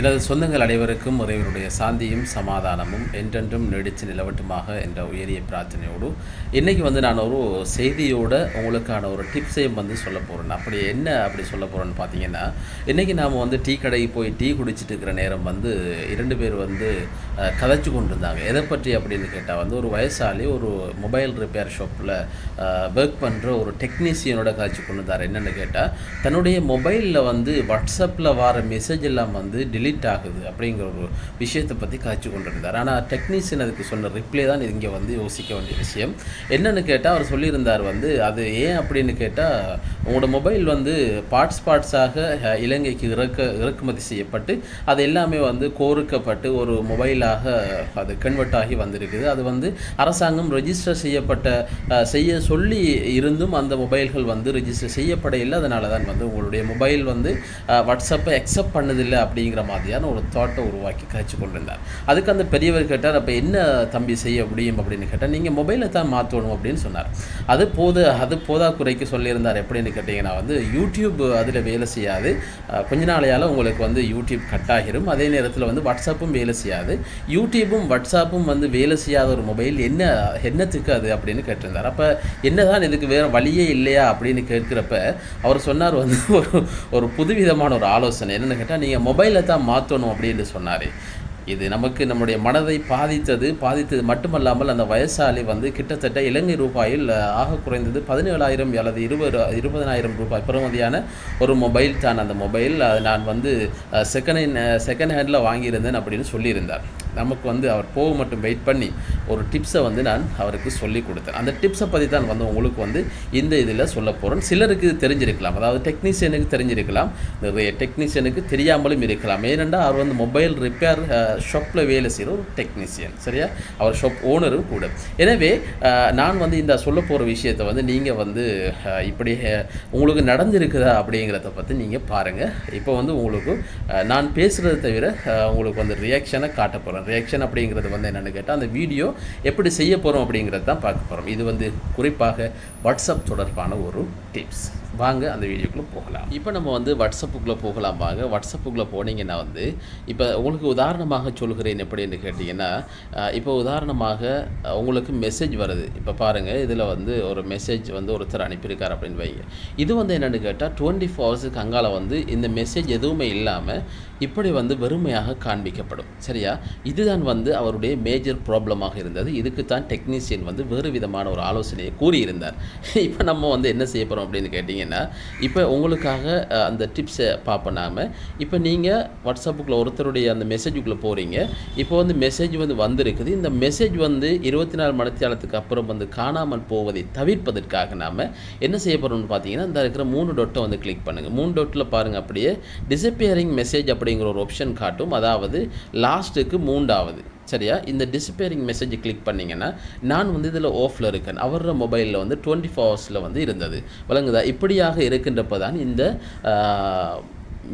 எனது சொந்தங்கள் அனைவருக்கும் இறைவனுடைய சாந்தியும் சமாதானமும் என்றென்றும் நீடித்து நிலவட்டுமாக என்ற உயரிய பிரார்த்தனையோடு இன்றைக்கி நான் ஒரு செய்தியோடு உங்களுக்கான ஒரு டிப்ஸையும் சொல்ல போகிறேன். அப்படி சொல்ல போகிறேன்னு பார்த்தீங்கன்னா, இன்றைக்கி நாம் டீ கடைக்கு போய் டீ குடிச்சிட்டு இருக்கிற நேரம் 2 பேர் கதைச்சு கொண்டு இருந்தாங்க. எதை பற்றி அப்படின்னு கேட்டால் ஒரு வயசாளி ஒரு மொபைல் ரிப்பேர் ஷாப்பில் ஒர்க் பண்ணுற ஒரு டெக்னீஷியனோட கதைச்சு கொண்டு இருந்தார். என்னென்னு கேட்டால், தன்னுடைய மொபைலில் வாட்ஸ்அப்பில் வர மெசேஜ் எல்லாம் டிலீட் ஆகுது அப்படிங்கிற ஒரு விஷயத்தை பற்றி காய்ச்சி கொண்டிருந்தார். ஆனால் டெக்னீஷியன் அதுக்கு சொன்ன ரிப்ளை தான் இங்கே யோசிக்க வேண்டிய விஷயம். என்னென்னு கேட்டால், அவர் சொல்லியிருந்தார் அது ஏன் அப்படின்னு கேட்டால், உங்களோட மொபைல் பார்ட்ஸாக இலங்கைக்கு இறக்குமதி செய்யப்பட்டு அது எல்லாமே கோருக்கப்பட்டு ஒரு மொபைலாக அது கன்வெர்ட் ஆகி வந்திருக்குது. அது அரசாங்கம் ரெஜிஸ்டர் செய்ய சொல்லி இருந்தும் அந்த மொபைல்கள் ரெஜிஸ்டர் செய்யப்படையில்லை. அதனால தான் உங்களுடைய மொபைல் வாட்ஸ்அப்பை அக்செப்ட் பண்ணதில்லை அப்படிங்கிற மாதிரியான ஒரு தாட்டை உருவாக்கி காய்ச்சி கொண்டிருந்தார். அதுக்கு அந்த பெரியவர் கேட்டார், அப்போ என்ன தம்பி செய்ய முடியும் அப்படின்னு கேட்டால், நீங்கள் மொபைலை தான் மாற்றணும் அப்படின்னு சொன்னார். அது போதா குறைக்கு சொல்லியிருந்தார். எப்படின்னு கேட்டிங்கன்னா, யூடியூப் அதில் வேலை செய்யாது, கொஞ்ச நாளையால் உங்களுக்கு யூடியூப் கட் ஆகிரும். அதே நேரத்தில் வாட்ஸ்அப்பும் வேலை செய்யாது. யூடியூப்பும் வாட்ஸ்அப்பும் வேலை செய்யாத ஒரு மொபைல் என்னத்துக்கு அது அப்படின்னு கேட்டிருந்தார். அப்போ என்னதான் இதுக்கு வேறு வழியே இல்லையா அப்படின்னு கேட்குறப்ப அவர் சொன்னார் ஒரு புதுவிதமான ஒரு ஆலோசனை. என்னென்னு கேட்டால், நீங்கள் மொபைலை தான் மாற்றணும் அப்படின்னு சொன்னார். இது நம்முடைய மனதை பாதித்தது மட்டுமல்லாமல் அந்த வயசாளி கிட்டத்தட்ட இலங்கை ரூபாயில் ஆக குறைந்தது 17,000 அல்லது 20,000 ரூபாய் பெறுமதியான ஒரு மொபைல் தான். அந்த மொபைல் நான் செகண்ட் ஹேண்டில் வாங்கியிருந்தேன் அப்படின்னு சொல்லியிருந்தார். நமக்கு அவர் போக மட்டும் வெயிட் பண்ணி ஒரு டிப்ஸை நான் அவருக்கு சொல்லி கொடுத்தேன். அந்த டிப்ஸை பற்றி தான் உங்களுக்கு இந்த இதில் சொல்ல போகிறேன். சிலருக்கு தெரிஞ்சிருக்கலாம், அதாவது டெக்னீஷியனுக்கு தெரிஞ்சிருக்கலாம், நிறைய டெக்னீஷியனுக்கு தெரியாமலும் இருக்கலாம். ஏனென்றால் அவர் மொபைல் ரிப்பேர் ஷாப்பில் வேலை செய்கிற ஒரு டெக்னீஷியன், சரியா? அவர் ஷாப் ஓனரும் கூட. எனவே நான் இந்த சொல்ல போகிற விஷயத்தை நீங்கள் இப்படி உங்களுக்கு நடந்திருக்குதா அப்படிங்கிறத பற்றி நீங்கள் பாருங்கள். இப்போ உங்களுக்கு நான் பேசுகிறத தவிர உங்களுக்கு ரியாக்ஷனை காட்ட போகிறேன். ரியாக்ஷன் அப்படிங்கிறது என்னென்னு கேட்டால், அந்த வீடியோ எப்படி செய்ய போகிறோம் அப்படிங்கிறது தான் பார்க்க போகிறோம். இது குறிப்பாக வாட்ஸ்அப் தொடர்பான ஒரு டிப்ஸ். வாங்க அந்த வீடியோக்குள்ளே போகலாம். இப்போ நம்ம வாட்ஸ்அப்புக்குள்ளே போகலாம். வாங்க வாட்ஸ்அப்புக்குள்ளே போனீங்கன்னா இப்போ உங்களுக்கு உதாரணமாக சொல்கிறேன். எப்படின்னு கேட்டிங்கன்னா, இப்போ உதாரணமாக உங்களுக்கு மெசேஜ் வருது. இப்போ பாருங்கள், இதில் ஒரு மெசேஜ் ஒருத்தர் அனுப்பியிருக்கார் அப்படின்னு வைங்க. இது என்னென்னு கேட்டால் 24 ஹவர்ஸுக்கு அங்கால இந்த மெசேஜ் எதுவுமே இல்லாமல் இப்படி வெறுமையாக காண்பிக்கப்படும், சரியா? இதுதான் அவருடைய மேஜர் ப்ராப்ளமாக இருந்தது. இதுக்கு தான் டெக்னீஷியன் வேறு விதமான ஒரு ஆலோசனையை கூறியிருந்தார். இப்போ நம்ம என்ன செய்ய போகிறோம் அப்படின்னு கேட்டிங்கன்னா, இப்போ உங்களுக்காக அந்த டிப்ஸை பார்ப்போம் நாம. இப்போ நீங்கள் வாட்ஸ்அப்புக்குள்ளே ஒருத்தருடைய அந்த மெசேஜுக்குள்ளே போகிறீங்க. இப்போ மெசேஜ் வந்திருக்குது. இந்த மெசேஜ் 24 மணித்தியாலத்துக்கு அப்புறம் காணாமல் போவதை தவிர்ப்பதற்காக நாம் என்ன செய்ய போகிறோம்னு பார்த்தீங்கன்னா, இந்த இருக்கிற 3 டொட்டை கிளிக் பண்ணுங்கள். 3 டொட்டில் பாருங்கள், அப்படியே டிஸப்பியரிங் மெசேஜ் அப்படிங்கிற ஒரு ஆப்ஷன் காட்டும். அதாவது லாஸ்ட்டுக்கு 3வது, சரியா? இந்த டிஸ்பேரிங் மெசேஜ் கிளிக் பண்ணிங்கன்னா, நான் இதில் ஆஃபில் இருக்கேன். அவரோட மொபைலில் 24 ஹவர்ஸில் இருந்தது. வழங்குதா? இப்படியாக இருக்கின்றப்போ தான் இந்த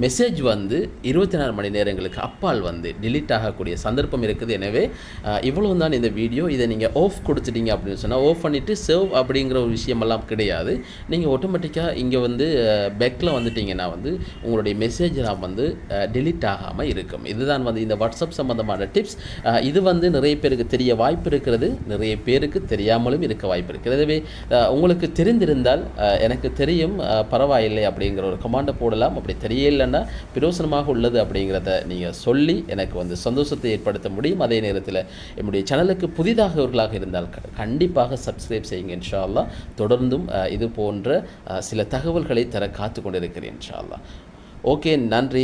மெசேஜ் 24 மணி நேரங்களுக்கு அப்பால் டிலீட் ஆகக்கூடிய சந்தர்ப்பம் இருக்குது. எனவே இவ்வளவு தான் இந்த வீடியோ. இதை நீங்கள் ஆஃப் கொடுத்துட்டீங்க அப்படின்னு சொன்னால், ஆஃப் பண்ணிவிட்டு சேவ் அப்படிங்கிற ஒரு விஷயமெல்லாம் கிடையாது. நீங்கள் ஆட்டோமேட்டிக்காக இங்கே பேக்கில் வந்துட்டிங்கன்னா உங்களுடைய மெசேஜெலாம் டிலீட் ஆகாமல் இருக்கும். இதுதான் இந்த வாட்ஸ்அப் சம்மந்தமான டிப்ஸ். இது நிறைய பேருக்கு தெரிய வாய்ப்பு இருக்கிறது, நிறைய பேருக்கு தெரியாமலும் இருக்க வாய்ப்பு இருக்கிறது. எனவே உங்களுக்கு தெரிந்திருந்தால் எனக்கு தெரியும், பரவாயில்லை அப்படிங்கிற ஒரு கமாண்டை போடலாம். அப்படி தெரியல பிரயோசனமாக உள்ளது அப்படிங்கிறத நீங்கள் சொல்லி எனக்கு சந்தோஷத்தை ஏற்படுத்த முடியும். அதே நேரத்தில் என்னுடைய சேனலுக்கு புதிதாகவர்களாக இருந்தால் கண்டிப்பாக சப்ஸ்கிரைப் செய்யுங்க. இன்ஷா அல்லாஹ் தொடர்ந்தும் இது போன்ற சில தகவல்களை தர காத்து கொண்டிருக்கிறேன். இன்ஷா அல்லாஹ். ஓகே, நன்றி.